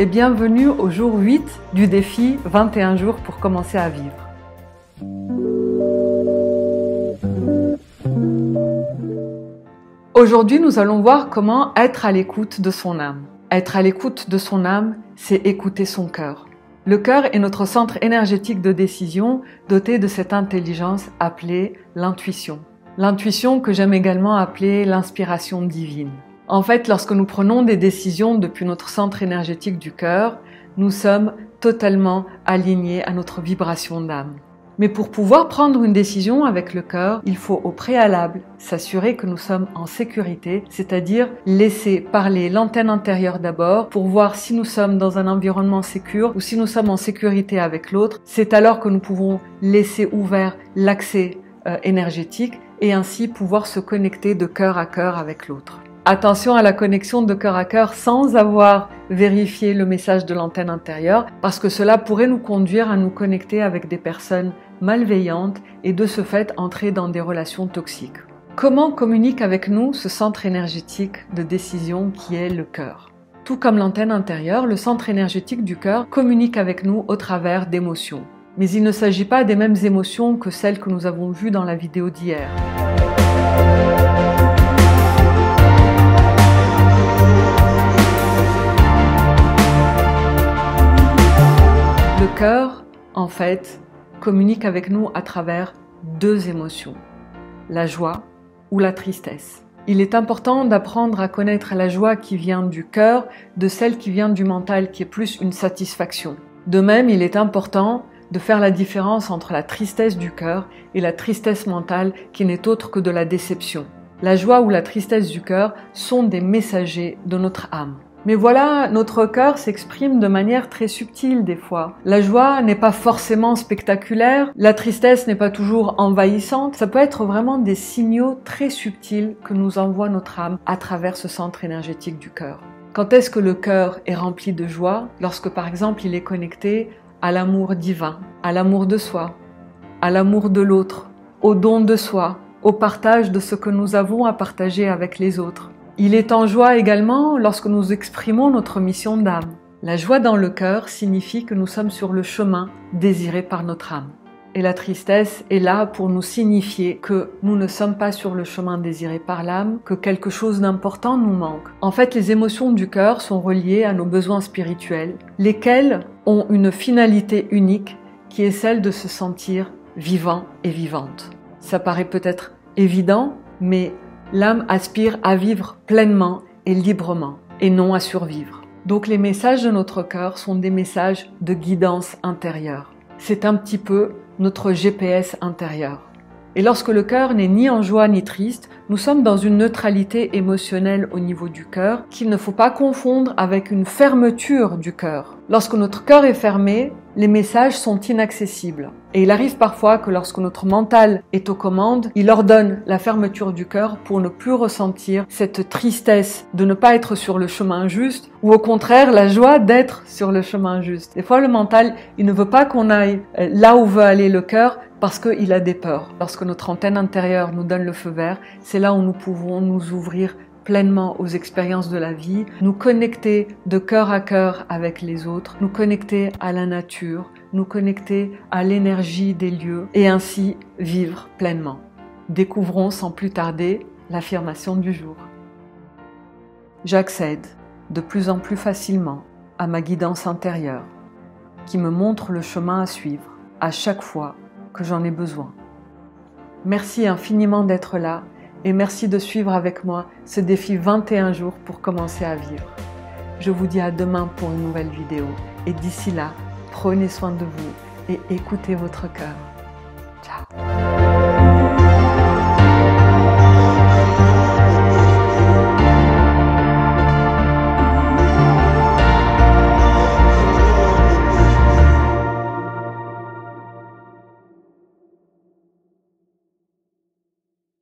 et bienvenue au jour 8 du défi 21 jours pour commencer à vivre. Aujourd'hui, nous allons voir comment être à l'écoute de son âme. Être à l'écoute de son âme, c'est écouter son cœur. Le cœur est notre centre énergétique de décision doté de cette intelligence appelée l'intuition. L'intuition que j'aime également appeler l'inspiration divine. En fait, lorsque nous prenons des décisions depuis notre centre énergétique du cœur, nous sommes totalement alignés à notre vibration d'âme. Mais pour pouvoir prendre une décision avec le cœur, il faut au préalable s'assurer que nous sommes en sécurité, c'est-à-dire laisser parler l'antenne intérieure d'abord pour voir si nous sommes dans un environnement sécure ou si nous sommes en sécurité avec l'autre. C'est alors que nous pouvons laisser ouvert l'accès énergétique et ainsi pouvoir se connecter de cœur à cœur avec l'autre. Attention à la connexion de cœur à cœur sans avoir vérifié le message de l'antenne intérieure parce que cela pourrait nous conduire à nous connecter avec des personnes malveillantes et de ce fait entrer dans des relations toxiques. Comment communique avec nous ce centre énergétique de décision qui est le cœur? Tout comme l'antenne intérieure, le centre énergétique du cœur communique avec nous au travers d'émotions. Mais il ne s'agit pas des mêmes émotions que celles que nous avons vues dans la vidéo d'hier. Le cœur, en fait, communique avec nous à travers deux émotions, la joie ou la tristesse. Il est important d'apprendre à connaître la joie qui vient du cœur de celle qui vient du mental, qui est plus une satisfaction. De même, il est important de faire la différence entre la tristesse du cœur et la tristesse mentale qui n'est autre que de la déception. La joie ou la tristesse du cœur sont des messagers de notre âme. Mais voilà, notre cœur s'exprime de manière très subtile des fois. La joie n'est pas forcément spectaculaire, la tristesse n'est pas toujours envahissante. Ça peut être vraiment des signaux très subtils que nous envoie notre âme à travers ce centre énergétique du cœur. Quand est-ce que le cœur est rempli de joie? Lorsque par exemple il est connecté à l'amour divin, à l'amour de soi, à l'amour de l'autre, au don de soi, au partage de ce que nous avons à partager avec les autres. Il est en joie également lorsque nous exprimons notre mission d'âme. La joie dans le cœur signifie que nous sommes sur le chemin désiré par notre âme. Et la tristesse est là pour nous signifier que nous ne sommes pas sur le chemin désiré par l'âme, que quelque chose d'important nous manque. En fait, les émotions du cœur sont reliées à nos besoins spirituels, lesquels ont une finalité unique qui est celle de se sentir vivant et vivante. Ça paraît peut-être évident, mais l'âme aspire à vivre pleinement et librement, et non à survivre. Donc les messages de notre cœur sont des messages de guidance intérieure. C'est un petit peu notre GPS intérieur. Et lorsque le cœur n'est ni en joie ni triste, nous sommes dans une neutralité émotionnelle au niveau du cœur qu'il ne faut pas confondre avec une fermeture du cœur. Lorsque notre cœur est fermé, les messages sont inaccessibles. Et il arrive parfois que lorsque notre mental est aux commandes, il ordonne la fermeture du cœur pour ne plus ressentir cette tristesse de ne pas être sur le chemin juste ou au contraire la joie d'être sur le chemin juste. Des fois le mental, il ne veut pas qu'on aille là où veut aller le cœur parce qu'il a des peurs. Lorsque notre antenne intérieure nous donne le feu vert, c'est là où nous pouvons nous ouvrir pleinement aux expériences de la vie, nous connecter de cœur à cœur avec les autres, nous connecter à la nature, nous connecter à l'énergie des lieux et ainsi vivre pleinement. Découvrons sans plus tarder l'affirmation du jour. J'accède de plus en plus facilement à ma guidance intérieure qui me montre le chemin à suivre à chaque fois que j'en ai besoin. Merci infiniment d'être là et merci de suivre avec moi ce défi 21 jours pour commencer à vivre. Je vous dis à demain pour une nouvelle vidéo et d'ici là, prenez soin de vous et écoutez votre cœur.